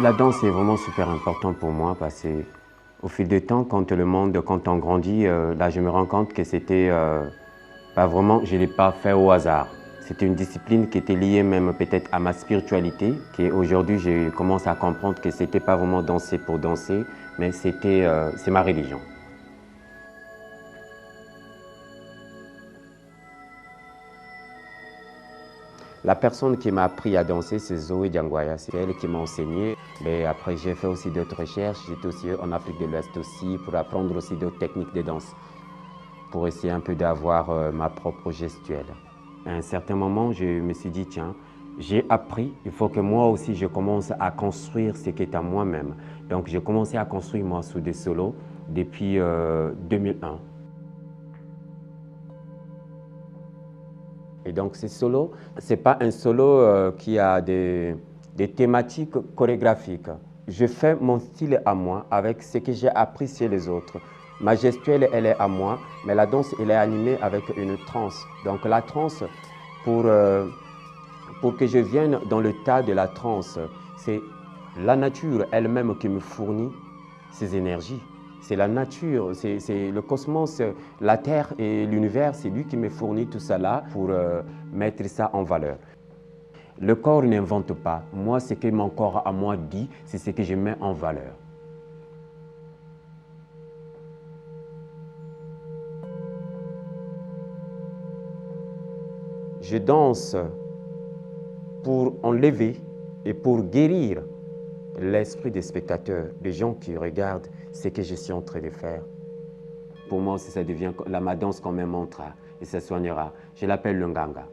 La danse est vraiment super important pour moi parce que au fil du temps, quand on grandit, là je me rends compte que c'était pas vraiment, je ne l'ai pas fait au hasard. C'était une discipline qui était liée même peut-être à ma spiritualité, qu'aujourd'hui je commence à comprendre que c'était pas vraiment danser pour danser, mais c'est ma religion. La personne qui m'a appris à danser, c'est Zoé Dianguaya. C'est elle qui m'a enseigné. Mais après, j'ai fait aussi d'autres recherches. J'étais aussi en Afrique de l'Ouest aussi pour apprendre aussi d'autres techniques de danse, pour essayer un peu d'avoir ma propre gestuelle. À un certain moment, je me suis dit, tiens, j'ai appris, il faut que moi aussi je commence à construire ce qui est à moi-même. Donc j'ai commencé à construire moi sous des solos depuis 2001. Et donc, ces solos, ce n'est pas un solo qui a des thématiques chorégraphiques. Je fais mon style à moi avec ce que j'ai appris chez les autres. Ma gestuelle, elle est à moi, mais la danse, elle est animée avec une transe. Donc, la transe, pour que je vienne dans le tas de la transe, c'est la nature elle-même qui me fournit ces énergies. C'est la nature, c'est le cosmos, la Terre et l'univers, c'est lui qui me fournit tout ça là pour mettre ça en valeur. Le corps n'invente pas. Moi, ce que mon corps à moi dit, c'est ce que je mets en valeur. Je danse pour enlever et pour guérir l'esprit des spectateurs, des gens qui regardent ce que je suis en train de faire. Pour moi aussi, ça devient ma danse comme un mantra et ça soignera. Je l'appelle le Nganga.